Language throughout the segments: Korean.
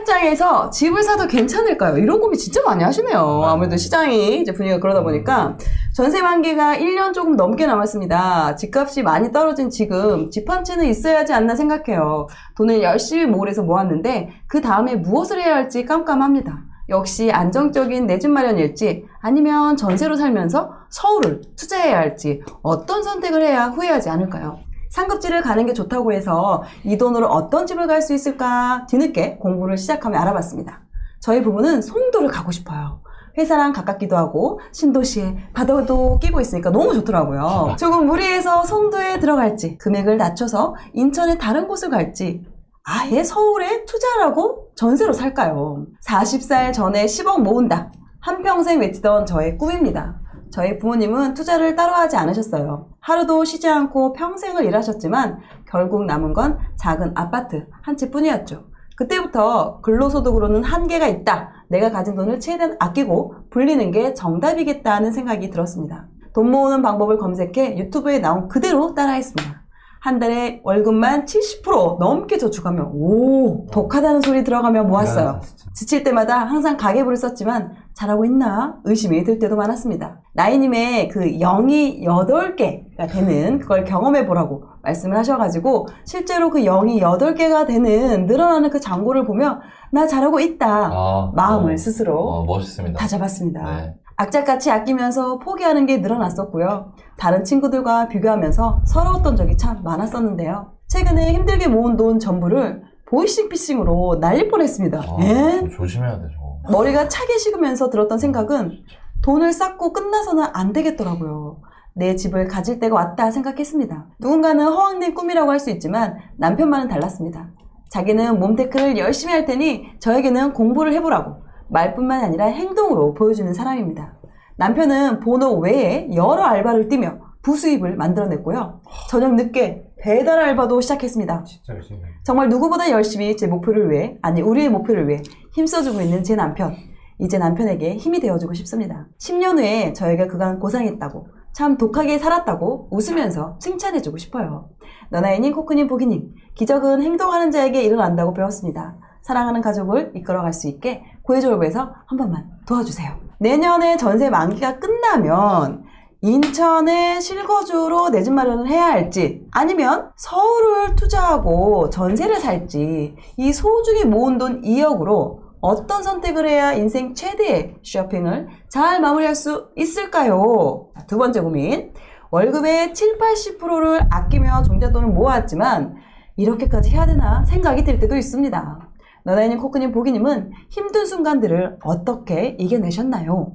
입장에서 집을 사도 괜찮을까요? 이런 고민 진짜 많이 하시네요. 아무래도 시장이 이제 분위기가 그러다 보니까 전세 만기가 1년 조금 넘게 남았습니다. 집값이 많이 떨어진 지금 집 한 채는 있어야 하지 않나 생각해요. 돈을 열심히 몰아서 모았는데 그 다음에 무엇을 해야 할지 깜깜합니다. 역시 안정적인 내 집 마련일지 아니면 전세로 살면서 서울을 투자해야 할지 어떤 선택을 해야 후회하지 않을까요? 상급지를 가는 게 좋다고 해서 이 돈으로 어떤 집을 갈 수 있을까 뒤늦게 공부를 시작하며 알아봤습니다. 저희 부부는 송도를 가고 싶어요. 회사랑 가깝기도 하고 신도시에 바다도 끼고 있으니까 너무 좋더라고요. 조금 무리해서 송도에 들어갈지 금액을 낮춰서 인천의 다른 곳을 갈지 아예 서울에 투자라고 전세로 살까요? 40살 전에 10억 모은다. 한평생 외치던 저의 꿈입니다. 저희 부모님은 투자를 따로 하지 않으셨어요. 하루도 쉬지 않고 평생을 일하셨지만 결국 남은 건 작은 아파트 한 채 뿐이었죠. 그때부터 근로소득으로는 한계가 있다. 내가 가진 돈을 최대한 아끼고 불리는 게 정답이겠다는 생각이 들었습니다. 돈 모으는 방법을 검색해 유튜브에 나온 그대로 따라했습니다. 한 달에 월급만 70% 넘게 저축하며 독하다는 소리 들어가며 모았어요. 지칠 때마다 항상 가계부를 썼지만 잘하고 있나 의심이 들 때도 많았습니다. 나이님의 그 0이 8개가 되는 그걸 경험해 보라고 말씀을 하셔가지고 실제로 그 0이 8개가 되는 늘어나는 그 잔고를 보며 나 잘하고 있다 마음을 스스로 멋있습니다. 다 잡았습니다. 네. 악착같이 아끼면서 포기하는 게 늘어났었고요. 다른 친구들과 비교하면서 서러웠던 적이 참 많았었는데요. 최근에 힘들게 모은 돈 전부를 보이싱피싱으로 날릴 뻔했습니다. 조심해야 되죠. 머리가 차게 식으면서 들었던 생각은 돈을 쌓고 끝나서는 안 되겠더라고요. 내 집을 가질 때가 왔다 생각했습니다. 누군가는 허황된 꿈이라고 할 수 있지만 남편만은 달랐습니다. 자기는 몸테크를 열심히 할 테니 저에게는 공부를 해보라고 말뿐만 아니라 행동으로 보여주는 사람입니다. 남편은 본업 외에 여러 알바를 뛰며 부수입을 만들어냈고요. 저녁 늦게 배달 알바도 시작했습니다. 진짜 열심히. 정말 누구보다 열심히 제 목표를 위해, 아니 우리의 목표를 위해 힘써주고 있는 제 남편. 이제 남편에게 힘이 되어주고 싶습니다. 10년 후에 저희가 그간 고생했다고, 참 독하게 살았다고 웃으면서 칭찬해주고 싶어요. 너나이님, 코크님, 보기님, 기적은 행동하는 자에게 일어난다고 배웠습니다. 사랑하는 가족을 이끌어갈 수 있게 구해줘요에서 한 번만 도와주세요. 내년에 전세 만기가 끝나면 인천의 실거주로 내 집 마련을 해야 할지 아니면 서울을 투자하고 전세를 살지 이 소중히 모은 돈 2억으로 어떤 선택을 해야 인생 최대의 쇼핑을 잘 마무리할 수 있을까요? 두 번째 고민. 월급의 70~80%를 아끼며 종잣돈을 모았지만 이렇게까지 해야 되나 생각이 들 때도 있습니다. 너나이님, 코크님, 보기님은 힘든 순간들을 어떻게 이겨내셨나요?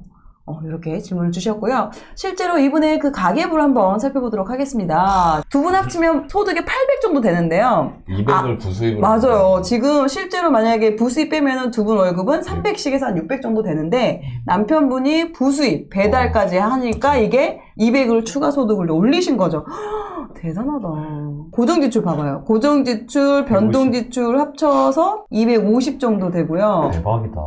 이렇게 질문을 주셨고요. 실제로 이분의 그 가계부를 한번 살펴보도록 하겠습니다. 두 분 합치면 소득이 800 정도 되는데요. 200을 부수입으로. 맞아요. 지금 실제로 만약에 부수입 빼면은 두 분 월급은 300씩에서 한 600 정도 되는데 남편분이 부수입, 배달까지 하니까 이게 200을 추가 소득을 올리신 거죠. 대단하다. 고정지출 봐봐요. 고정지출, 변동지출 합쳐서 250 정도 되고요. 대박이다.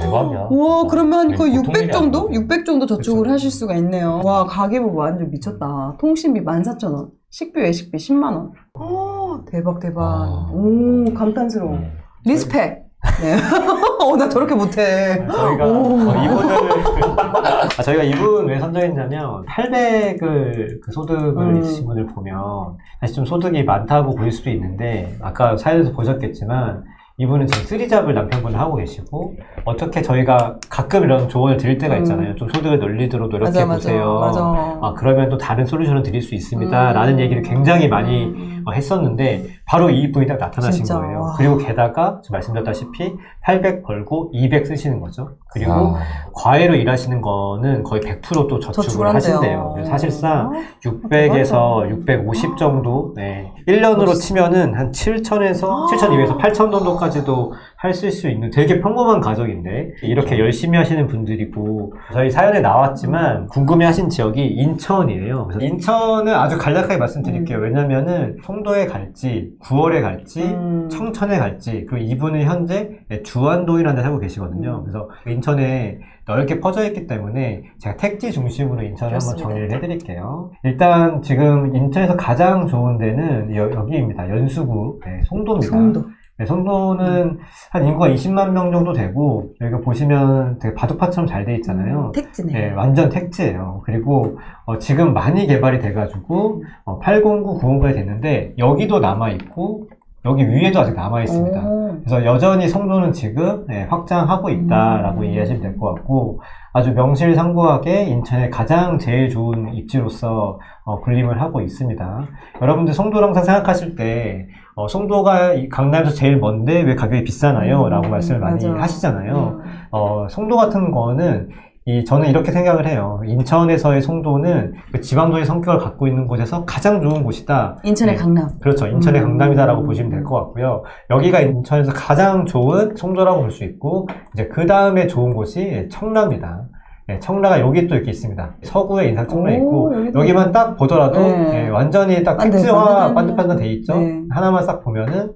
대박이야. 와, 그러면 거의 보통 600 일이 정도? 아니네. 600 정도 저축을 그쵸. 하실 수가 있네요. 와, 가계부 완전 미쳤다. 통신비 14,000원. 식비, 외식비 10만원. 대박, 대박. 오, 감탄스러워. 리스펙. 네. 나 저렇게 못해. 저희가 저희가 이분 왜 선정했냐면 800을 그 소득을 있으신 분을 보면 사실 좀 소득이 많다고 보일 수도 있는데 아까 사연에서 보셨겠지만 이분은 지금 쓰리잡을 남편분을 하고 계시고 어떻게 저희가 가끔 이런 조언을 드릴 때가 있잖아요. 좀 소득을 늘리도록 노력해보세요. 맞아. 그러면 또 다른 솔루션을 드릴 수 있습니다. 라는 얘기를 굉장히 많이 했었는데 바로 이 분이 딱 나타나신 진짜. 거예요. 와. 그리고 게다가 말씀드렸다시피 800 벌고 200 쓰시는 거죠. 그리고 과외로 일하시는 거는 거의 100% 또 저축을 하신대요. 그래서 사실상 600에서 650 정도, 네. 1년으로 치면은 한 7,000에서 7,200에서 8,000 정도까지도 하실 수 있는 되게 평범한 가정인데 이렇게 열심히 하시는 분들이고 저희 사연에 나왔지만 궁금해 하신 지역이 인천이에요. 그래서 인천은 아주 간략하게 말씀드릴게요. 왜냐면은 송도에 갈지 9월에 갈지 청천에 갈지 그리고 이분은 현재 주안동이라는 데 살고 계시거든요. 그래서 인천에 넓게 퍼져 있기 때문에 제가 택지 중심으로 인천을 그렇습니다. 한번 정리를 해드릴게요. 일단 지금 인천에서 가장 좋은 데는 여기입니다. 연수구, 네, 송도입니다. 송도. 네, 송도는 한 인구가 20만 명 정도 되고, 여기가 보시면 되게 바둑판처럼 잘 돼 있잖아요. 택지네. 네, 완전 택지예요. 그리고 지금 많이 개발이 돼가지고 809, 909가 됐는데 여기도 남아있고 여기 위에도 아직 남아있습니다. 그래서 여전히 송도는 지금 확장하고 있다라고 이해하시면 될 것 같고, 아주 명실상부하게 인천의 가장 제일 좋은 입지로서 군림을 하고 있습니다. 여러분들 송도를 항상 생각하실 때 송도가 강남에서 제일 먼데 왜 가격이 비싸나요? 라고 말씀을 많이 맞아. 하시잖아요. 송도 같은 거는 저는 이렇게 생각을 해요. 인천에서의 송도는 그 지방도의 성격을 갖고 있는 곳에서 가장 좋은 곳이다. 인천의 강남. 그렇죠. 인천의 강남이다라고 보시면 될 것 같고요. 여기가 인천에서 가장 좋은 송도라고 볼 수 있고, 이제 그 다음에 좋은 곳이 청라입니다. 네, 청라가 여기 또 이렇게 있습니다. 서구에 인상 청라 있고, 여기만 딱 보더라도 완전히 딱 택지화 반듯반듯 돼 있죠. 하나만 싹 보면은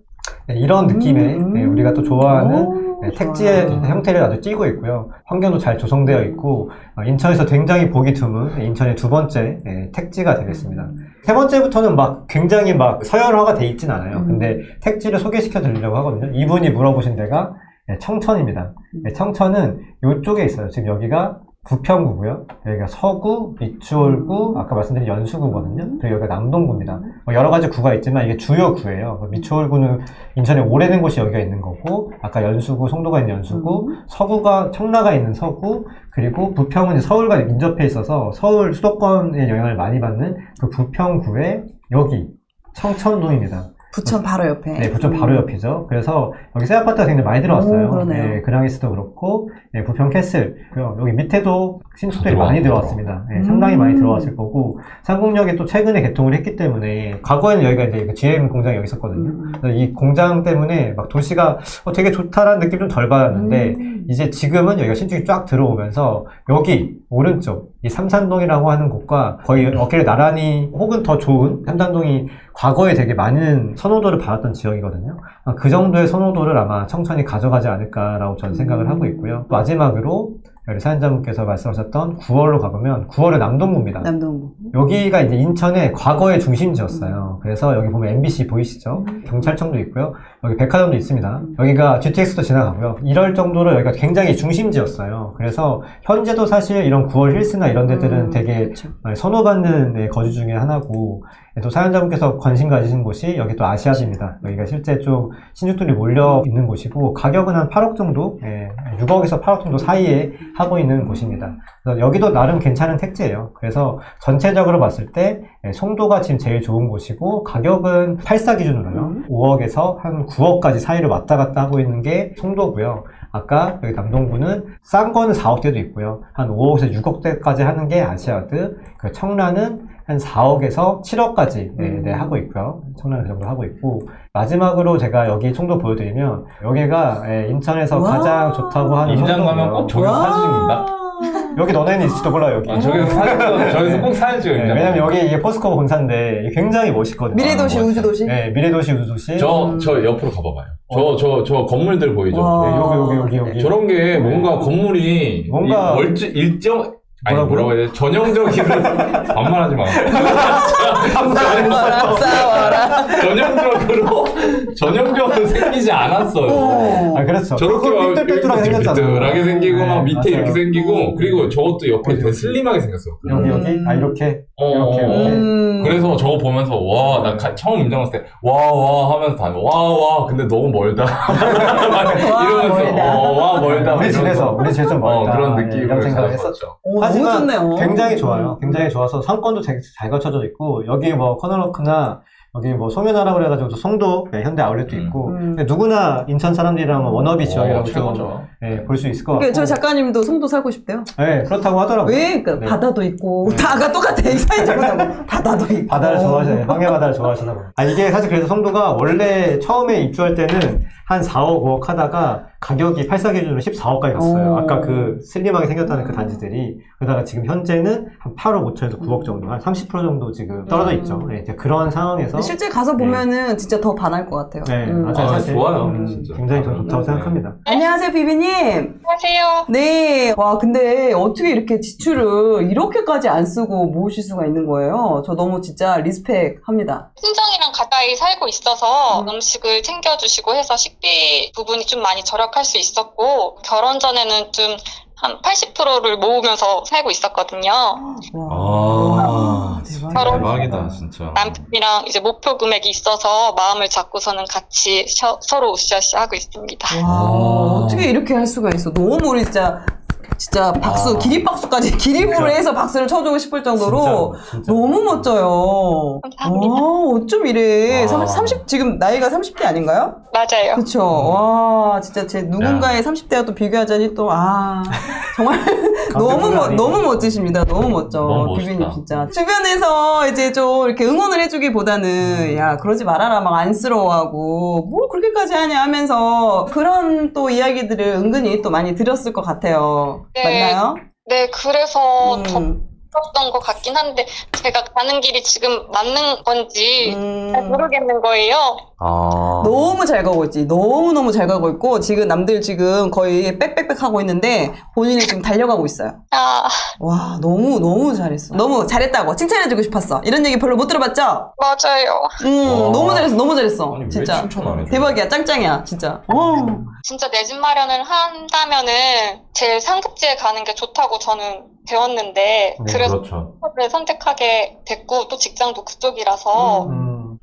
이런 느낌의 우리가 또 좋아하는 택지의 형태를 아주 띠고 있고요. 환경도 잘 조성되어 있고, 인천에서 굉장히 보기 드문 인천의 두 번째 택지가 되겠습니다. 세 번째부터는 막 굉장히 막 서열화가 돼 있진 않아요. 근데 택지를 소개시켜 드리려고 하거든요. 이분이 물어보신 데가 청천입니다. 청천은 이쪽에 있어요. 지금 여기가 부평구고요. 여기가 서구, 미추홀구, 아까 말씀드린 연수구거든요. 그리고 여기가 남동구입니다. 여러 가지 구가 있지만 이게 주요 구예요. 미추홀구는 인천에 오래된 곳이 여기가 있는 거고, 아까 연수구, 송도가 있는 연수구, 서구가 청라가 있는 서구, 그리고 부평은 이제 서울과 인접해 있어서 서울 수도권의 영향을 많이 받는 그 부평구의 여기 청천동입니다. 부천 바로 옆에. 네, 부천 바로 옆이죠. 그래서 여기 새 아파트가 굉장히 많이 들어왔어요. 그러네요. 네, 그랑이스도 그렇고, 부평 캐슬. 여기 밑에도 신축들이 많이 들어왔습니다. 네, 상당히 많이 들어왔을 거고, 상공역이 또 최근에 개통을 했기 때문에, 과거에는 여기가 이제 그 GM 공장이 여기 있었거든요. 그래서 이 공장 때문에 막 도시가 되게 좋다라는 느낌 좀 덜 받았는데, 이제 지금은 여기가 신축이 쫙 들어오면서, 여기 오른쪽, 이 삼산동이라고 하는 곳과 거의 어깨를 나란히 혹은 더 좋은 삼산동이 과거에 되게 많은 선호도를 받았던 지역이거든요. 그 정도의 선호도를 아마 청천이 가져가지 않을까라고 저는 생각을 하고 있고요. 마지막으로 우리 사연자분께서 말씀하셨던 9월로 가보면 9월은 남동구입니다. 남동구. 여기가 이제 인천의 과거의 중심지였어요. 그래서 여기 보면 MBC 보이시죠? 경찰청도 있고요. 여기 백화점도 있습니다. 여기가 GTX도 지나가고요. 이럴 정도로 여기가 굉장히 중심지였어요. 그래서 현재도 사실 이런 9월 힐스나 이런 데들은 되게 그렇죠. 선호받는 거주 중에 하나고, 또 사연자분께서 관심 가지신 곳이 여기 또 아시아지입니다. 여기가 실제 좀 신축들이 몰려 있는 곳이고, 가격은 한 8억 정도, 6억에서 8억 정도 사이에 하고 있는 곳입니다. 그래서 여기도 나름 괜찮은 택지예요. 그래서 전체적으로 봤을 때 송도가 지금 제일 좋은 곳이고, 가격은 8사 기준으로요. 5억에서 한 9억까지 사이를 왔다 갔다 하고 있는 게 송도고요. 아까 여기 남동구는 싼 거는 4억대도 있고요. 한 5억에서 6억대까지 하는 게 아시아드, 그 청라는 한 4억에서 7억까지 하고 있고요. 청라는 그 정도 하고 있고, 마지막으로 제가 여기 송도 보여드리면, 여기가 인천에서 가장 좋다고 하는 임장 가면 꼭 저기서 사진 찍는다? 여기 너네는 있을지도 몰라요. 여기. 저기서 사진 찍어, 저기서 꼭 사진 찍어. 네, 왜냐면 여기 이게 포스코 본사인데 이게 굉장히 멋있거든요. 미래도시, 우주도시? 네, 미래도시, 우주도시. 저 옆으로 가봐봐요. 저 건물들 보이죠? 여기. 저런 게 뭔가 건물이 뭔가 일정 아니 뭐라고요? 뭐라고 해야 돼? 전형적인 반말하지 마. 전형적으로 생기지 않았어요. 아, 그렇죠. 저렇게 막 삐뚤삐뚤하게 생겼잖아요. 삐뚤하게 생기고 막 밑에 맞아요. 이렇게 생기고, 그리고 저것도 옆에 되게 슬림하게 생겼어요. 여기? 아, 이렇게? 이렇게. 그래서 저거 보면서 와, 나 처음 임장 왔을 때 와 하면서 다녀. 와 근데 너무 멀다. 이러면서 와 멀다. 우리 집에서 좀 멀다. 그런 느낌을 이런 생각을 가졌었죠. 했었죠. 너무 하지만 좋네요. 굉장히 좋아요. 굉장히 좋아서 상권도 되게 잘 갖춰져 있고, 여기 뭐 커널워크나 여기 뭐 송현아라고 그래가지고 송도 현대 아울렛도 있고, 근데 누구나 인천 사람들이라면 워너비 지역이라고 최고죠. 볼 수 있을 것 같고. 저희 작가님도 송도 살고 싶대요. 네, 그렇다고 하더라고요. 왜? 그러니까 네. 바다도 있고 다가 똑같아. 이 사이즈보다 바다도 있고. 바다를 좋아하시네. 황해 바다를 좋아하시나 봐요. 이게 사실 그래서 송도가 원래 처음에 입주할 때는 한 4억, 5억 하다가 가격이 8사 기준으로 14억까지 갔어요. 아까 그 슬림하게 생겼다는 그 단지들이. 그러다가 지금 현재는 한 8억 5천에서 9억 정도, 한 30% 정도 지금 떨어져 있죠. 네, 이제 그런 상황에서 실제 가서 보면은 진짜 더 반할 것 같아요. 네, 맞아요. 아, 사실 좋아요. 진짜. 굉장히 더 좋다고 생각합니다. 안녕하세요, 비비님. 안녕하세요. 네. 와, 근데 어떻게 이렇게 지출을 이렇게까지 안 쓰고 모으실 수가 있는 거예요? 저 너무 진짜 리스펙 합니다. 친정이랑 가까이 살고 있어서 음식을 챙겨주시고 해서 식비 부분이 좀 많이 절약할 수 있었고, 결혼 전에는 좀 한 80%를 모으면서 살고 있었거든요. 아, 대박이다. 대박이다, 진짜. 남편이랑 이제 목표 금액이 있어서 마음을 잡고서는 같이 서로 으쌰으쌰 하고 있습니다. 와, 어떻게 이렇게 할 수가 있어. 너무 우리 진짜 박수, 기립박수까지 기립으로 해서 박수를 쳐주고 싶을 정도로 진짜. 너무 멋져요. 감사합니다. 와, 어쩜 이래. 와. 지금 나이가 30대 아닌가요? 맞아요. 그쵸. 와, 진짜 제 누군가의 30대와 또 비교하자니 또, 정말 너무 멋지십니다. 너무 멋져. 너무 멋있다. 비비님 진짜. 주변에서 이제 좀 이렇게 응원을 해주기보다는, 야, 그러지 말아라. 막 안쓰러워하고, 뭐 그렇게까지 하냐 하면서 그런 또 이야기들을 은근히 또 많이 들었을 것 같아요. 네. 맞나요? 네, 그래서 더 음, 힘들었던 것 같긴 한데, 제가 가는 길이 지금 맞는 건지 잘 모르겠는 거예요. 아. 너무 잘 가고 있지. 너무너무 잘 가고 있고, 지금 남들 지금 거의 빽빽빽 하고 있는데, 본인이 지금 달려가고 있어요. 아, 와, 너무 잘했어. 너무 잘했다고. 칭찬해주고 싶었어. 이런 얘기 별로 못 들어봤죠? 맞아요. 와. 너무 잘했어. 아니, 왜 진짜. 칭찬 안 해줘? 대박이야, 짱짱이야, 진짜. 진짜 내 집 마련을 한다면은 제일 상급지에 가는 게 좋다고 저는 배웠는데, 네, 그래서 그렇죠. 그걸 선택하게 됐고, 또 직장도 그쪽이라서.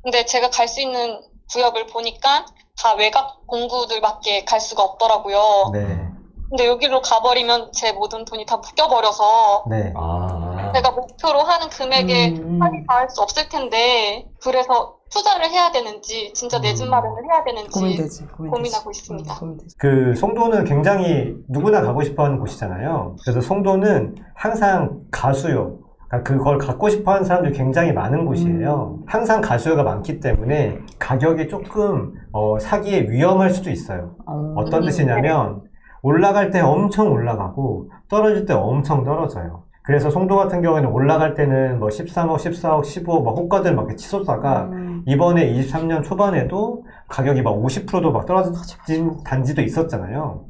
근데 제가 갈 수 있는 구역을 보니까 다 외곽 공구들밖에 갈 수가 없더라고요. 네. 근데 여기로 가버리면 제 모든 돈이 다 묶여버려서 네. 아. 제가 목표로 하는 금액에 할이 닿을 수 없을 텐데, 그래서 투자를 해야 되는지 진짜 내 집 마련을 해야 되는지 고민되지. 고민하고 있습니다. 고민되지. 그 송도는 굉장히 누구나 가고 싶어하는 곳이잖아요. 그래서 송도는 항상 가수요. 그러니까 그걸 갖고 싶어하는 사람들이 굉장히 많은 곳이에요. 항상 가수요가 많기 때문에 가격이 조금 사기에 위험할 수도 있어요. 어떤 뜻이냐면 올라갈 때 엄청 올라가고 떨어질 때 엄청 떨어져요. 그래서 송도 같은 경우에는 올라갈 때는 뭐 13억, 14억, 15억 막 호가들 막 이렇게 치솟다가 이번에 23년 초반에도 가격이 막 50%도 막 떨어진 단지도 있었잖아요.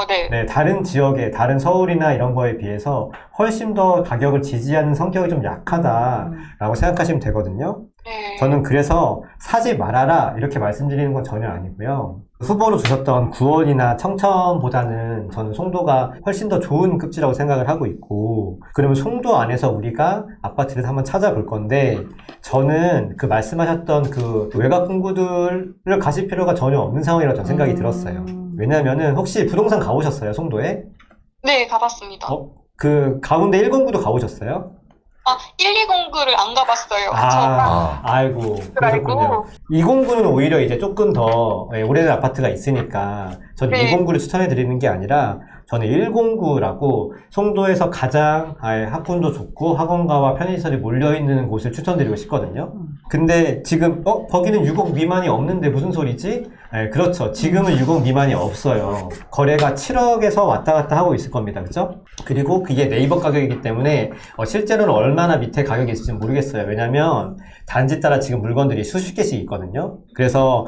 네. 네, 다른 지역에, 다른 서울이나 이런 거에 비해서 훨씬 더 가격을 지지하는 성격이 좀 약하다라고 생각하시면 되거든요. 네. 저는 그래서 사지 말아라 이렇게 말씀드리는 건 전혀 아니고요. 후보로 주셨던 구원이나 청천보다는 저는 송도가 훨씬 더 좋은 급지라고 생각을 하고 있고, 그러면 송도 안에서 우리가 아파트를 한번 찾아볼 건데, 저는 그 말씀하셨던 그 외곽 공구들을 가실 필요가 전혀 없는 상황이라고 저는 생각이 들었어요. 왜냐면은 혹시 부동산 가보셨어요, 송도에? 네, 가봤습니다. 그 가운데 109도 가보셨어요? 120구를 안 가봤어요. 아이고, 알고. 그러셨군요. 209는 오히려 이제 조금 더 오래된 아파트가 있으니까 저는 네. 209를 추천해 드리는 게 아니라 저는 109라고 송도에서 가장 학군도 좋고 학원가와 편의시설이 몰려있는 곳을 추천드리고 싶거든요. 근데 지금 거기는 6억 미만이 없는데 무슨 소리지? 네, 그렇죠. 지금은 6억 미만이 없어요. 거래가 7억에서 왔다 갔다 하고 있을 겁니다. 그죠? 그리고 그게 네이버 가격이기 때문에 실제로는 얼마나 밑에 가격이 있을지 모르겠어요. 왜냐면 단지 따라 지금 물건들이 수십 개씩 있거든요. 그래서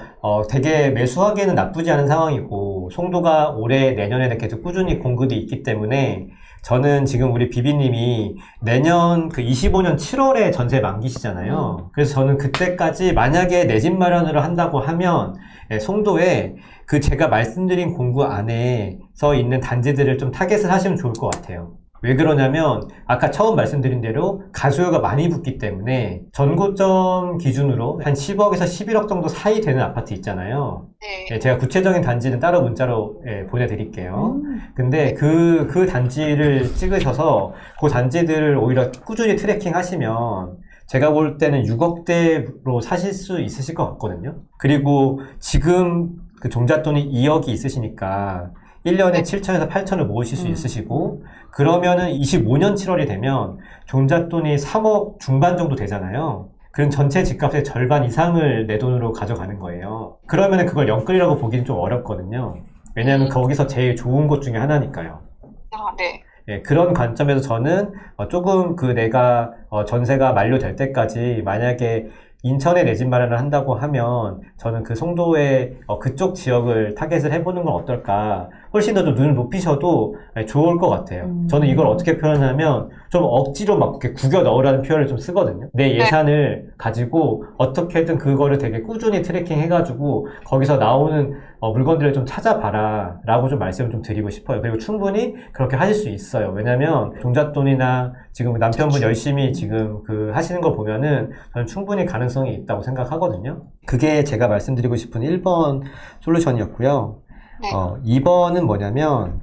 되게 매수하기에는 나쁘지 않은 상황이고, 송도가 올해 내년에는 계속 꾸준히 공급이 있기 때문에 저는 지금 우리 비비님이 내년 그 25년 7월에 전세 만기시잖아요. 그래서 저는 그때까지 만약에 내 집 마련을 한다고 하면 송도에 그 제가 말씀드린 공구 안에서 있는 단지들을 좀 타겟을 하시면 좋을 것 같아요. 왜 그러냐면 아까 처음 말씀드린 대로 가수요가 많이 붙기 때문에 전고점 기준으로 한 10억에서 11억 정도 사이 되는 아파트 있잖아요. 네. 제가 구체적인 단지는 따로 문자로 보내드릴게요. 근데 그 단지를 찍으셔서 그 단지들을 오히려 꾸준히 트래킹 하시면 제가 볼 때는 6억대로 사실 수 있으실 것 같거든요. 그리고 지금 그 종잣돈이 2억이 있으시니까 1년에 7천에서 8천을 모으실 수 있으시고, 그러면은 25년 7월이 되면 종잣돈이 3억 중반 정도 되잖아요. 그럼 전체 집값의 절반 이상을 내 돈으로 가져가는 거예요. 그러면은 그걸 영끌이라고 보기는 좀 어렵거든요. 왜냐하면 거기서 제일 좋은 곳 중에 하나니까요. 네. 예, 그런 관점에서 저는 조금 그 내가 전세가 만료될 때까지 만약에 인천에 내 집 마련을 한다고 하면 저는 그 송도의 그쪽 지역을 타겟을 해보는 건 어떨까. 훨씬 더 좀 눈을 높이셔도 좋을 것 같아요. 저는 이걸 어떻게 표현하면 좀 억지로 막 이렇게 구겨 넣으라는 표현을 좀 쓰거든요. 내 예산을 가지고 어떻게든 그거를 되게 꾸준히 트래킹 해가지고 거기서 나오는 물건들을 좀 찾아봐라 라고 좀 말씀을 좀 드리고 싶어요. 그리고 충분히 그렇게 하실 수 있어요. 왜냐면 종잣돈이나 지금 남편분 열심히 지금 그 하시는 거 보면은 저는 충분히 가능성이 있다고 생각하거든요. 그게 제가 말씀드리고 싶은 1번 솔루션이었고요. 네. 2번은 뭐냐면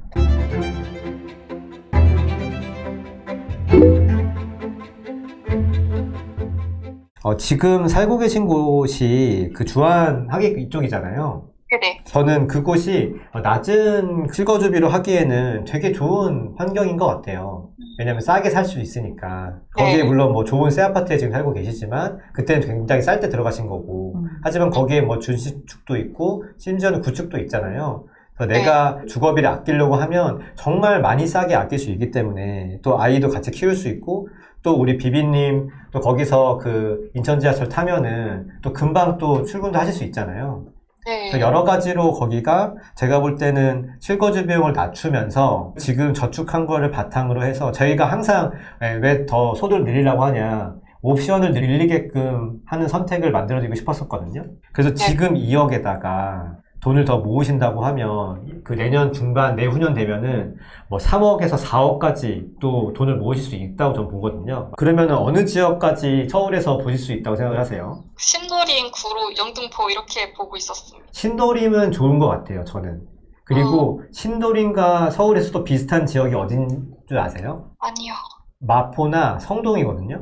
지금 살고 계신 곳이 그 주안하계 이쪽이잖아요. 네네. 저는 그곳이 낮은 실거주비로 하기에는 되게 좋은 환경인 것 같아요. 왜냐면 싸게 살 수 있으니까. 거기에 네. 물론 뭐 좋은 새 아파트에 지금 살고 계시지만 그때는 굉장히 쌀 때 들어가신 거고 하지만 거기에 뭐 준신축도 있고 심지어는 구축도 있잖아요. 그래서 내가 주거비를 아끼려고 하면 정말 많이 싸게 아낄 수 있기 때문에 또 아이도 같이 키울 수 있고 또 우리 비비님 또 거기서 그 인천 지하철 타면은 또 금방 또 출근도 하실 수 있잖아요. 네. 그래서 여러 가지로 거기가 제가 볼 때는 실거주 비용을 낮추면서 지금 저축한 거를 바탕으로 해서 저희가 항상 왜 더 소득을 늘리려고 하냐 옵션을 늘리게끔 하는 선택을 만들어드리고 싶었었거든요. 그래서 지금 2억에다가 돈을 더 모으신다고 하면 그 내년 중반 내후년 되면은 뭐 3억에서 4억까지 또 돈을 모으실 수 있다고 저는 보거든요. 그러면은 어느 지역까지 서울에서 보실 수 있다고 생각을 하세요? 신도림, 구로, 영등포 이렇게 보고 있었습니다. 신도림은 좋은 것 같아요, 저는. 그리고 신도림과 서울에서 또 비슷한 지역이 어딘 줄 아세요? 아니요. 마포나 성동이거든요.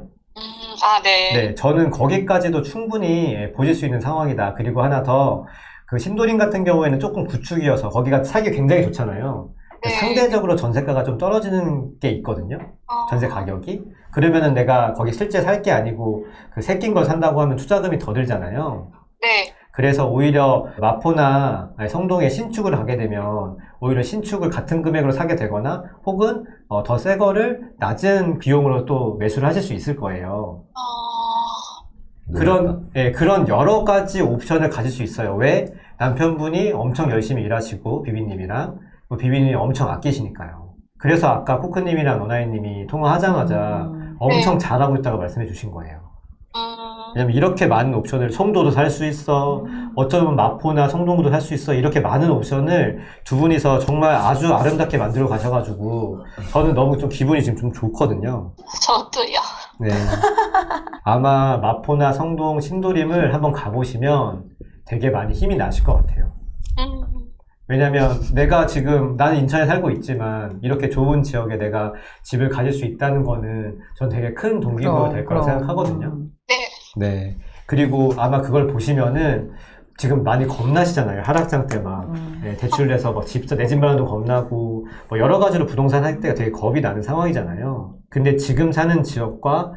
아, 네. 네, 저는 거기까지도 충분히 보실 수 있는 상황이다. 그리고 하나 더, 그 신도림 같은 경우에는 조금 구축이어서 거기가 살기 굉장히 좋잖아요. 네. 상대적으로 전세가가 좀 떨어지는 게 있거든요. 전세 가격이. 그러면은 내가 거기 실제 살 게 아니고 그 새낀 걸 산다고 하면 투자금이 더 들잖아요. 네. 그래서 오히려 마포나 성동에 신축을 하게 되면 오히려 신축을 같은 금액으로 사게 되거나 혹은 더 새 거를 낮은 비용으로 또 매수를 하실 수 있을 거예요. 그런 여러 가지 옵션을 가질 수 있어요. 왜? 남편분이 엄청 열심히 일하시고 비비님이랑 비비님이 엄청 아끼시니까요. 그래서 아까 코크님이랑 노나이님이 통화하자마자 엄청 잘하고 있다고 말씀해 주신 거예요. 왜냐면 이렇게 많은 옵션을 송도도 살 수 있어, 어쩌면 마포나 성동구도 살 수 있어, 이렇게 많은 옵션을 두 분이서 정말 아주 아름답게 만들어 가셔가지고 저는 너무 좀 기분이 지금 좀 좋거든요. 저도요. 네. 아마 마포나 성동, 신도림을 한번 가보시면 되게 많이 힘이 나실 것 같아요. 왜냐면 내가 지금 나는 인천에 살고 있지만 이렇게 좋은 지역에 내가 집을 가질 수 있다는 거는 전 되게 큰 동기부여가 될 거라고 생각하거든요. 네. 네. 그리고 아마 그걸 보시면은 지금 많이 겁나시잖아요. 하락장 때 막 대출 내서 막 내 집 마련도 겁나고 뭐 여러 가지로 부동산 할 때가 되게 겁이 나는 상황이잖아요. 근데 지금 사는 지역과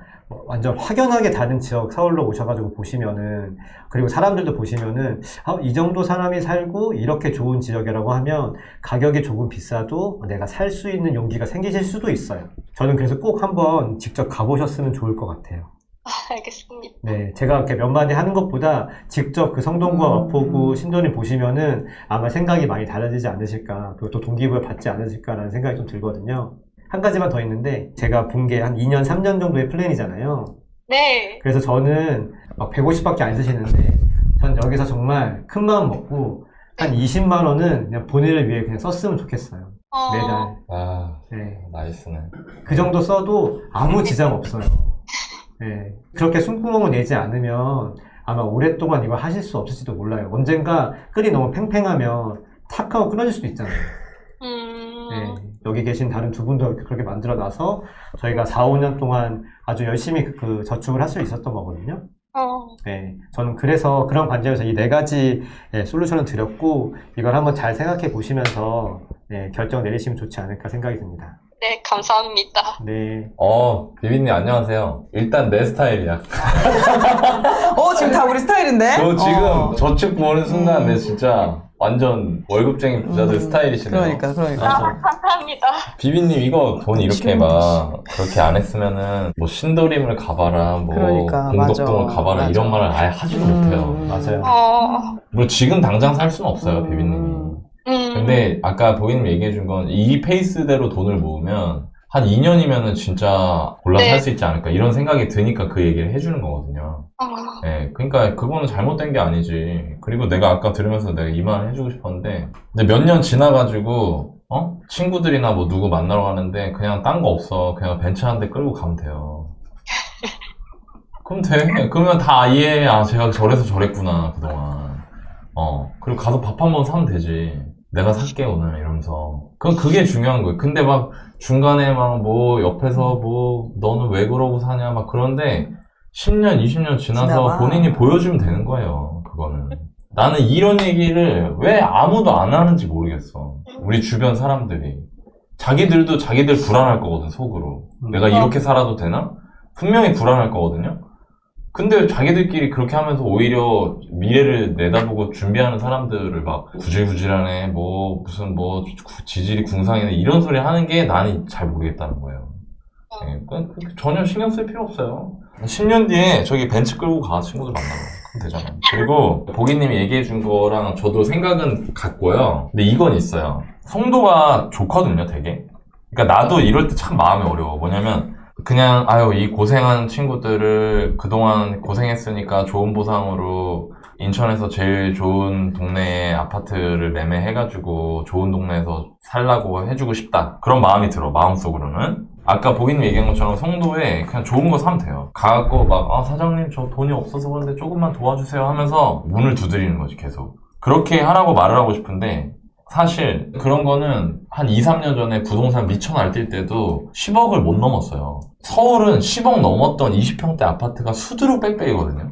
완전 확연하게 다른 지역 서울로 오셔가지고 보시면은 그리고 사람들도 보시면은 이 정도 사람이 살고 이렇게 좋은 지역이라고 하면 가격이 조금 비싸도 내가 살 수 있는 용기가 생기실 수도 있어요. 저는 그래서 꼭 한번 직접 가보셨으면 좋을 것 같아요. 알겠습니다. 네, 제가 이렇게 몇 마디 하는 것보다 직접 그 성동구와 마포구, 신도림 보시면은 아마 생각이 많이 달라지지 않으실까, 그리고 또 동기부여 받지 않으실까라는 생각이 좀 들거든요. 한 가지만 더 있는데, 제가 본 게 한 2년, 3년 정도의 플랜이잖아요. 네. 그래서 저는 막 150밖에 안 쓰시는데, 전 여기서 정말 큰 마음 먹고, 한 20만 원은 그냥 본인을 위해 그냥 썼으면 좋겠어요. 매달. 아, 네. 나이스네. 그 정도 써도 아무 지장 없어요. 네. 그렇게 숨구멍을 내지 않으면 아마 오랫동안 이걸 하실 수 없을지도 몰라요. 언젠가 끈이 너무 팽팽하면 탁 하고 끊어질 수도 있잖아요. 네. 여기 계신 다른 두 분도 그렇게 만들어 놔서 저희가 4, 5년 동안 아주 열심히 그 저축을 할 수 있었던 거거든요. 네. 저는 그래서 그런 관점에서 이 4가지 솔루션을 드렸고 이걸 한번 잘 생각해 보시면서 결정 내리시면 좋지 않을까 생각이 듭니다. 네, 감사합니다. 네. 비비님 안녕하세요. 일단 내 스타일이야. 지금 다 우리 스타일인데? 저 지금 저축 보는 순간 내 진짜 완전 월급쟁이 부자들 스타일이시네요. 그러니까. 맞아. 감사합니다. 비비님 이거 돈 이렇게 막 그렇게 안 했으면은 뭐 신도림을 가봐라, 뭐 그러니까, 공덕동을 맞아. 가봐라 맞아. 이런 말을 아예 하지도 못해요. 맞아요. 뭐 지금 당장 살 수는 없어요, 비비님이. 근데 아까 보이님 얘기해준 건 이 페이스대로 돈을 모으면 한 2년이면은 진짜 골라 네. 살 수 있지 않을까 이런 생각이 드니까 그 얘기를 해주는 거거든요. 네, 그러니까 그거는 잘못된 게 아니지. 그리고 내가 아까 들으면서 내가 이 말을 해주고 싶었는데 이제 몇 년 지나가지고 친구들이나 뭐 누구 만나러 가는데 그냥 딴 거 없어. 그냥 벤츠 한 대 끌고 가면 돼요. 그럼 돼. 그러면 다 이해해. 아, 제가 저래서 저랬구나 그동안. 그리고 가서 밥 한 번 사면 되지. 내가 살게 오늘 이러면서. 그게 중요한 거예요. 근데 막 중간에 막 뭐 옆에서 뭐 너는 왜 그러고 사냐 막 그런데 10년, 20년 지나서 지나봐. 본인이 보여주면 되는 거예요. 그거는. 나는 이런 얘기를 왜 아무도 안 하는지 모르겠어. 우리 주변 사람들이. 자기들도 자기들 불안할 거거든, 속으로. 내가 이렇게 살아도 되나? 분명히 불안할 거거든요. 근데 자기들끼리 그렇게 하면서 오히려 미래를 내다보고 준비하는 사람들을 막 구질구질하네, 뭐 무슨 뭐 지질이 궁상이네 이런 소리 하는 게 나는 잘 모르겠다는 거예요. 네, 전혀 신경 쓸 필요 없어요. 10년 뒤에 저기 벤츠 끌고 가 친구들 만나러 그럼 되잖아. 그리고 보기님이 얘기해 준 거랑 저도 생각은 같고요. 근데 이건 있어요. 성도가 좋거든요, 되게. 그러니까 나도 이럴 때 참 마음이 어려워. 뭐냐면 그냥 아유 이 고생한 친구들을 그동안 고생했으니까 좋은 보상으로 인천에서 제일 좋은 동네에 아파트를 매매해가지고 좋은 동네에서 살라고 해주고 싶다 그런 마음이 들어 마음속으로는. 아까 보기님 얘기한 것처럼 성도에 그냥 좋은 거 사면 돼요. 가갖고 막 사장님 저 돈이 없어서 그런데 조금만 도와주세요 하면서 문을 두드리는 거지 계속. 그렇게 하라고 말을 하고 싶은데 사실 그런 거는 한 2, 3년 전에 부동산 미쳐 날뛸 때도 10억을 못 넘었어요. 서울은 10억 넘었던 20평대 아파트가 수두룩 빽빽이거든요.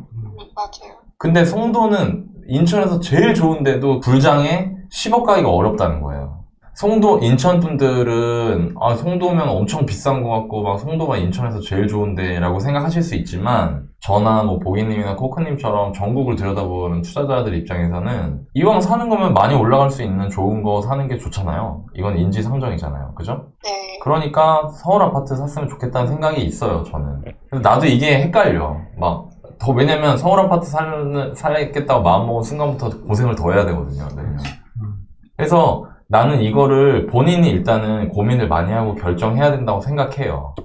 맞아요. 근데 송도는 인천에서 제일 좋은데도 불장에 10억 가기가 어렵다는 거예요. 송도, 인천 분들은 송도면 엄청 비싼 것 같고 막 송도가 인천에서 제일 좋은데 라고 생각하실 수 있지만 저나 뭐 보기님이나 코크님처럼 전국을 들여다보는 투자자들 입장에서는 이왕 사는 거면 많이 올라갈 수 있는 좋은 거 사는 게 좋잖아요. 이건 인지상정이잖아요. 그죠? 네. 그러니까 서울 아파트 샀으면 좋겠다는 생각이 있어요, 저는. 근데 나도 이게 헷갈려. 왜냐면 서울 아파트 살겠다고 마음먹은 순간부터 고생을 더 해야 되거든요. 그래서 나는 이거를 본인이 일단은 고민을 많이 하고 결정해야 된다고 생각해요.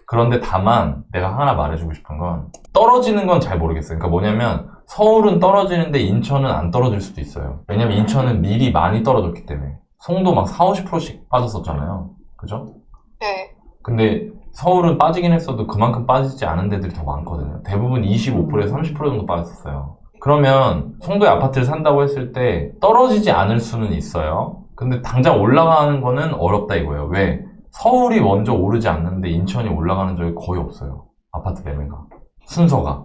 그런데 다만 내가 하나 말해주고 싶은 건 떨어지는 건 잘 모르겠어요. 그러니까 뭐냐면 서울은 떨어지는데 인천은 안 떨어질 수도 있어요. 왜냐면 인천은 미리 많이 떨어졌기 때문에. 송도 막 40~50%씩 빠졌었잖아요. 그죠? 네. 근데 서울은 빠지긴 했어도 그만큼 빠지지 않은 데들이 더 많거든요. 대부분 25%에서 30% 정도 빠졌어요. 그러면 송도에 아파트를 산다고 했을 때 떨어지지 않을 수는 있어요. 근데 당장 올라가는 거는 어렵다 이거예요. 왜? 서울이 먼저 오르지 않는데 인천이 올라가는 적이 거의 없어요. 아파트 매매가. 순서가.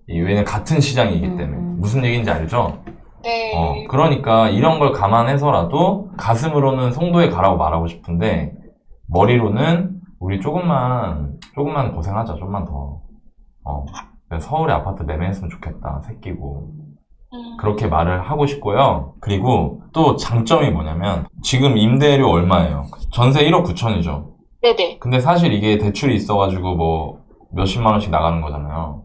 왜냐면 같은 시장이기 때문에. 무슨 얘기인지 알죠? 네. 그러니까 이런 걸 감안해서라도 가슴으로는 송도에 가라고 말하고 싶은데 머리로는 우리 조금만 고생하자. 좀만 더. 서울에 아파트 매매했으면 좋겠다. 새끼고. 그렇게 말을 하고 싶고요. 그리고 또 장점이 뭐냐면 지금 임대료 얼마예요? 전세 1억 9천이죠. 네네. 근데 사실 이게 대출이 있어가지고 뭐 몇십만 원씩 나가는 거잖아요.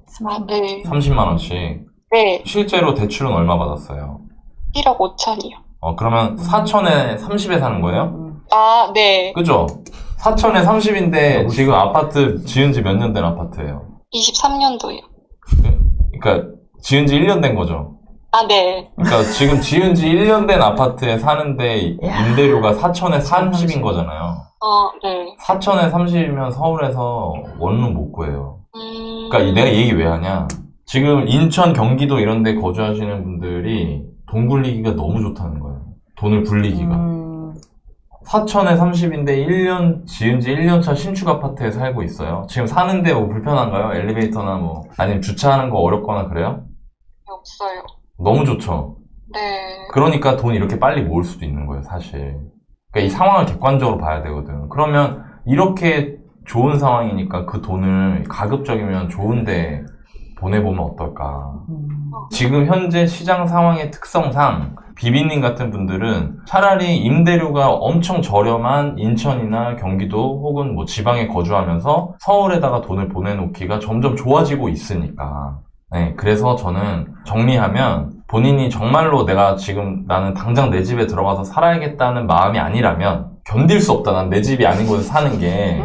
네. 30만 원씩. 네. 실제로 대출은 얼마 받았어요? 1억 5천이요. 그러면 4천에 30에 사는 거예요? 아, 네. 그죠? 4천에 30인데 지금 아파트 지은 지 몇 년 된 아파트예요? 23년도요. 그러니까 지은 지 1년 된 거죠? 아, 네. 그러니까 지금 지은 지 1년 된 아파트에 사는데 임대료가 4천에 30인 거잖아요. 네. 4천에 30이면 서울에서 원룸 못 구해요. 그러니까 내가 이 얘기 왜 하냐? 지금 인천, 경기도 이런 데 거주하시는 분들이 돈 굴리기가 너무 좋다는 거예요. 돈을 굴리기가. 4천에 30인데 1년, 지은 지 1년차 신축 아파트에 살고 있어요. 지금 사는데 뭐 불편한가요? 엘리베이터나 뭐, 아니면 주차하는 거 어렵거나 그래요? 없어요. 너무 좋죠? 네. 그러니까 돈 이렇게 빨리 모을 수도 있는 거예요, 사실. 그러니까 이 상황을 객관적으로 봐야 되거든. 그러면 이렇게 좋은 상황이니까 그 돈을 가급적이면 좋은데 보내보면 어떨까. 지금 현재 시장 상황의 특성상 비비님 같은 분들은 차라리 임대료가 엄청 저렴한 인천이나 경기도 혹은 뭐 지방에 거주하면서 서울에다가 돈을 보내놓기가 점점 좋아지고 있으니까. 네, 그래서 저는 정리하면 본인이 정말로 내가 지금 나는 당장 내 집에 들어가서 살아야겠다는 마음이 아니라면 견딜 수 없다. 난 내 집이 아닌 곳에 사는 게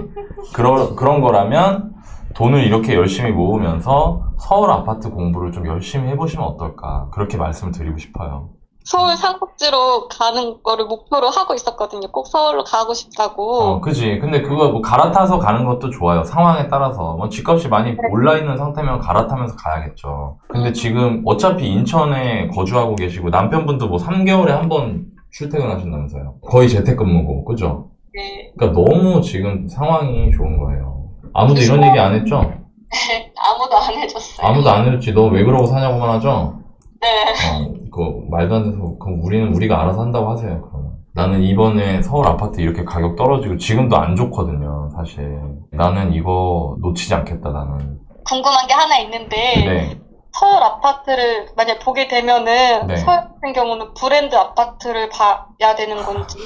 그런 거라면 돈을 이렇게 열심히 모으면서 서울 아파트 공부를 좀 열심히 해보시면 어떨까. 그렇게 말씀을 드리고 싶어요. 서울 삼국지로 가는 거를 목표로 하고 있었거든요. 꼭 서울로 가고 싶다고. 그지. 근데 그거 뭐 갈아타서 가는 것도 좋아요. 상황에 따라서. 뭐 집값이 많이 올라있는 상태면 갈아타면서 가야겠죠. 근데 지금 어차피 인천에 거주하고 계시고 남편분도 뭐 3개월에 한 번 출퇴근하신다면서요. 거의 재택근무고, 그죠? 네. 그러니까 너무 지금 상황이 좋은 거예요. 아무도 이런 얘기 안 했죠? 아무도 안 해줬어요. 아무도 안 해줬지. 너 왜 그러고 사냐고만 하죠? 네. 그 말도 안 돼서 그럼 우리가 알아서 한다고 하세요. 그러면 나는 이번에 서울 아파트 이렇게 가격 떨어지고 지금도 안 좋거든요. 사실 나는 이거 놓치지 않겠다. 나는 궁금한 게 하나 있는데 네. 서울 아파트를 만약 보게 되면은 네. 서울 같은 경우는 브랜드 아파트를 봐야 되는 건지.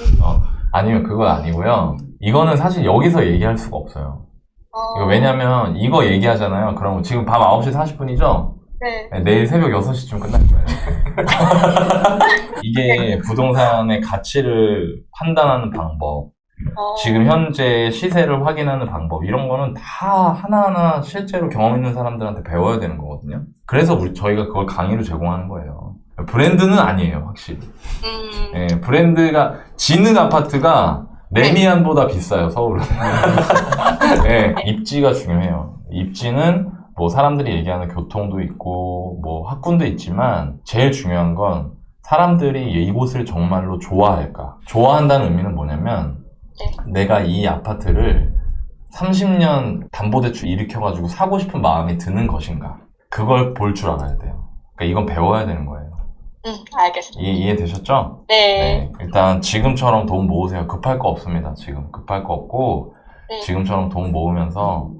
아니면 그건 아니고요. 이거는 사실 여기서 얘기할 수가 없어요. 이거 왜냐면 이거 얘기하잖아요. 그럼 지금 밤 9시 40분이죠? 네. 내일 새벽 6시쯤 끝날 거예요. 이게 부동산의 가치를 판단하는 방법, 지금 현재 시세를 확인하는 방법, 이런 거는 다 하나하나 실제로 경험 있는 사람들한테 배워야 되는 거거든요. 그래서 저희가 그걸 강의로 제공하는 거예요. 브랜드는 아니에요, 확실히. 네, 브랜드가, 지능 아파트가 레미안보다 비싸요, 서울은. 네, 입지가 중요해요. 입지는 뭐 사람들이 얘기하는 교통도 있고 뭐 학군도 있지만 제일 중요한 건 사람들이 이곳을 정말로 좋아할까. 좋아한다는 의미는 뭐냐면 내가 이 아파트를 30년 담보대출 일으켜가지고 사고 싶은 마음이 드는 것인가. 그걸 볼 줄 알아야 돼요. 그러니까 이건 배워야 되는 거예요. 알겠습니다. 이해되셨죠? 네. 일단 지금처럼 돈 모으세요. 급할 거 없습니다. 지금 급할 거 없고 지금처럼 돈 모으면서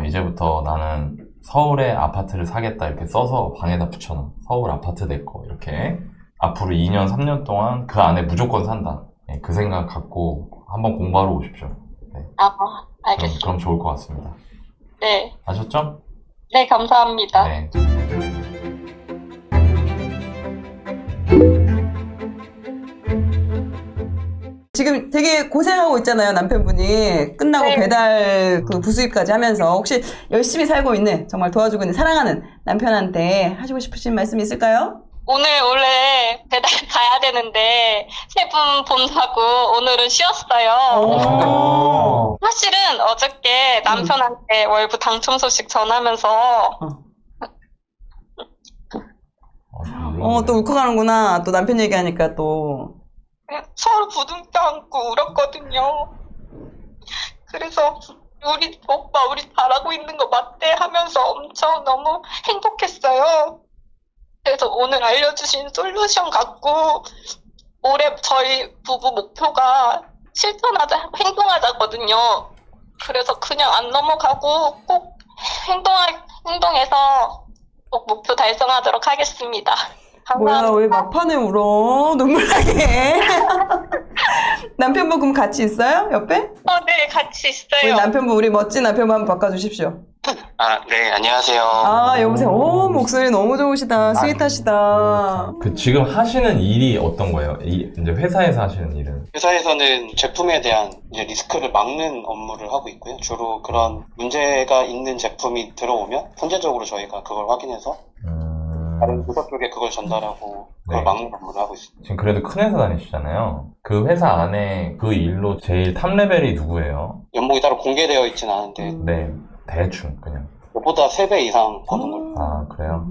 이제부터 나는 서울에 아파트를 사겠다 이렇게 써서 방에다 붙여놔. 서울 아파트 내 거 이렇게 앞으로 2년 3년 동안 그 안에 무조건 산다. 네, 그 생각 갖고 한번 공부하러 오십시오. 네. 알겠습니다. 그럼 좋을 것 같습니다. 네. 아셨죠? 네, 감사합니다. 네. 지금 되게 고생하고 있잖아요, 남편분이. 끝나고 네. 배달 그 부수입까지 하면서. 혹시 열심히 살고 있는, 정말 도와주고 있는, 사랑하는 남편한테 하시고 싶으신 말씀 있을까요? 오늘 원래 배달 가야 되는데 세 분 본다고 오늘은 쉬었어요. 사실은 어저께 남편한테 월부 당첨 소식 전하면서 또 울컥하는구나. 또 남편 얘기하니까 또. 서로 부둥켜 안고 울었거든요. 그래서 우리 오빠 우리 잘하고 있는 거 맞대 하면서 엄청 너무 행복했어요. 그래서 오늘 알려주신 솔루션 갖고 올해 저희 부부 목표가 실천하자, 행동하자거든요. 그래서 그냥 안 넘어가고 꼭 행동해서 꼭 목표 달성하도록 하겠습니다. 뭐야, 왜 막판에 울어? 눈물 나게. 남편분 그럼 같이 있어요? 옆에? 네, 같이 있어요. 우리 남편분, 우리 멋진 남편분 한번 바꿔주십시오. 네, 안녕하세요. 여보세요. 목소리 너무 좋으시다. 스윗하시다. 지금 하시는 일이 어떤 거예요? 이제 회사에서 하시는 일은? 회사에서는 제품에 대한 이제 리스크를 막는 업무를 하고 있고요. 주로 그런 문제가 있는 제품이 들어오면 선제적으로 저희가 그걸 확인해서 다른 부서 쪽에 그걸 전달하고 그걸 막는 업무를 하고 있습니다. 지금 그래도 큰 회사 다니시잖아요. 그 회사 안에 그 일로 제일 탑 레벨이 누구예요? 연봉이 따로 공개되어 있지는 않은데 네, 대충 그냥. 그보다 3배 이상 버는 걸로. 그래요?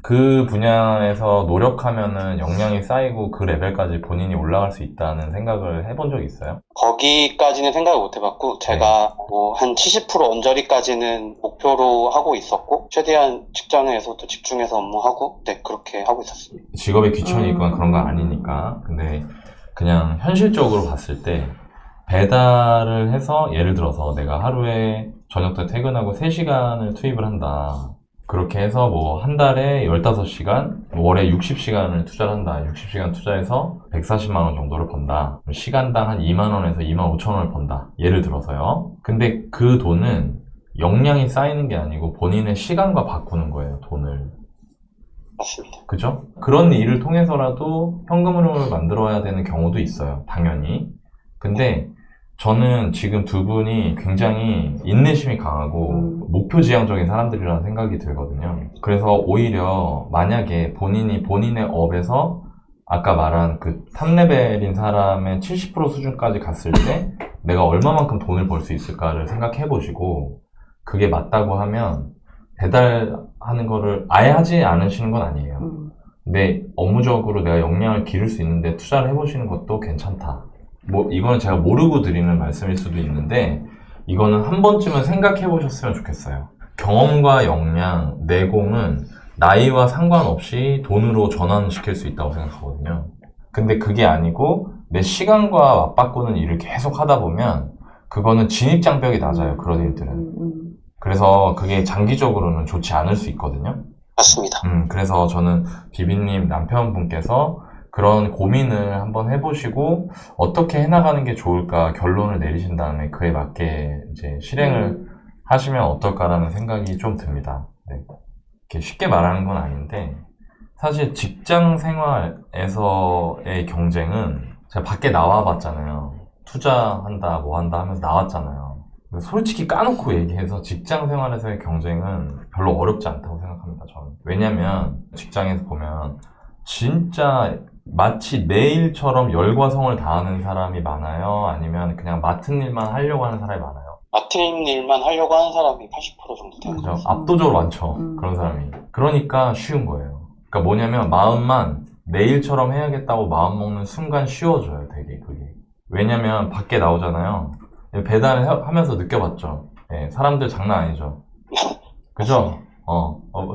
그 분야에서 노력하면은 역량이 쌓이고 그 레벨까지 본인이 올라갈 수 있다는 생각을 해본 적 있어요? 거기까지는 생각을 못 해봤고 제가 뭐 한 70% 언저리까지는 목표로 하고 있었고 최대한 직장에서도 집중해서 업무하고 그렇게 하고 있었습니다. 직업에 귀천이 있거나 그런 건 아니니까. 근데 그냥 현실적으로 봤을 때 배달을 해서 예를 들어서 내가 하루에 저녁 때 퇴근하고 3시간을 투입을 한다. 그렇게 해서 뭐 한 달에 15시간, 월에 60시간을 투자를 한다. 60시간 투자해서 140만 원 정도를 번다. 시간당 한 2만 원에서 2만 5천 원을 번다. 예를 들어서요. 근데 그 돈은 역량이 쌓이는 게 아니고 본인의 시간과 바꾸는 거예요, 돈을. 맞습니다. 그죠? 그런 일을 통해서라도 현금 흐름을 만들어야 되는 경우도 있어요, 당연히. 근데 저는 지금 두 분이 굉장히 인내심이 강하고 목표 지향적인 사람들이라는 생각이 들거든요. 그래서 오히려 만약에 본인이 본인의 업에서 아까 말한 그 탑레벨인 사람의 70% 수준까지 갔을 때 내가 얼마만큼 돈을 벌 수 있을까를 생각해 보시고 그게 맞다고 하면 배달하는 거를 아예 하지 않으시는 건 아니에요. 근데 업무적으로 내가 역량을 기를 수 있는데 투자를 해보시는 것도 괜찮다. 뭐 이거는 제가 모르고 드리는 말씀일 수도 있는데 이거는 한 번쯤은 생각해 보셨으면 좋겠어요. 경험과 역량, 내공은 나이와 상관없이 돈으로 전환시킬 수 있다고 생각하거든요. 근데 그게 아니고 내 시간과 맞바꾸는 일을 계속 하다 보면 그거는 진입장벽이 낮아요. 그런 일들은. 그래서 그게 장기적으로는 좋지 않을 수 있거든요. 맞습니다. 그래서 저는 비비님 남편분께서 그런 고민을 한번 해보시고 어떻게 해나가는 게 좋을까 결론을 내리신 다음에 그에 맞게 이제 실행을 하시면 어떨까라는 생각이 좀 듭니다. 네. 이렇게 쉽게 말하는 건 아닌데 사실 직장 생활에서의 경쟁은 제가 밖에 나와봤잖아요. 투자한다 뭐 한다 하면서 나왔잖아요. 솔직히 까놓고 얘기해서 직장 생활에서의 경쟁은 별로 어렵지 않다고 생각합니다. 저는. 왜냐면 직장에서 보면 진짜 마치 내 일처럼 열과 성을 다하는 사람이 많아요? 아니면 그냥 맡은 일만 하려고 하는 사람이 많아요? 맡은 일만 하려고 하는 사람이 80% 정도 되는 그죠? 거죠. 압도적으로 많죠. 그런 사람이. 그러니까 쉬운 거예요. 그러니까 뭐냐면 마음만 내 일처럼 해야겠다고 마음 먹는 순간 쉬워져요, 되게 그게. 왜냐면 밖에 나오잖아요. 배달을 하면서 느껴봤죠. 예, 사람들 장난 아니죠. 그죠?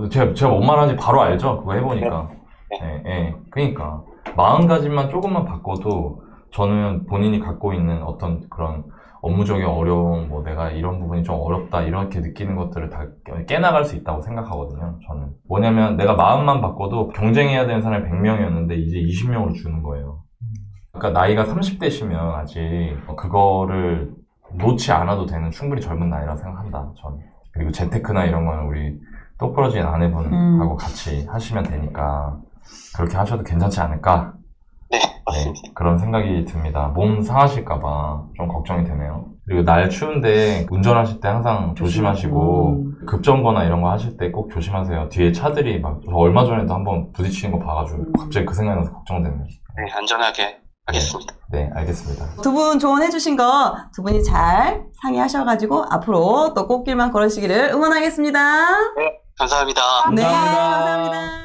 제가 뭔 말하는지 바로 알죠? 그거 해보니까. 예, 그러니까. 마음가짐만 조금만 바꿔도 저는 본인이 갖고 있는 어떤 그런 업무적인 어려움, 뭐 내가 이런 부분이 좀 어렵다 이렇게 느끼는 것들을 다 깨나갈 수 있다고 생각하거든요. 저는. 뭐냐면 내가 마음만 바꿔도 경쟁해야 되는 사람이 100명이었는데 이제 20명으로 주는 거예요. 그러니까 나이가 30대시면 아직 그거를 놓지 않아도 되는 충분히 젊은 나이라고 생각한다. 저는. 그리고 재테크나 이런 거는 우리 똑부러진 아내분하고 같이 하시면 되니까 그렇게 하셔도 괜찮지 않을까? 네, 맞습니다. 네, 그런 생각이 듭니다. 몸 상하실까봐 좀 걱정이 되네요. 그리고 날 추운데 운전하실 때 항상 조심하시고 급정거나 이런 거 하실 때 꼭 조심하세요. 뒤에 차들이 막 얼마 전에도 한번 부딪히는 거 봐가지고 갑자기 그 생각이 나서 걱정되네요. 네, 안전하게 하겠습니다. 네, 알겠습니다. 두 분 조언해주신 거 두 분이 잘 상의하셔가지고 앞으로 또 꽃길만 걸으시기를 응원하겠습니다. 감사합니다. 네, 감사합니다. 감사합니다.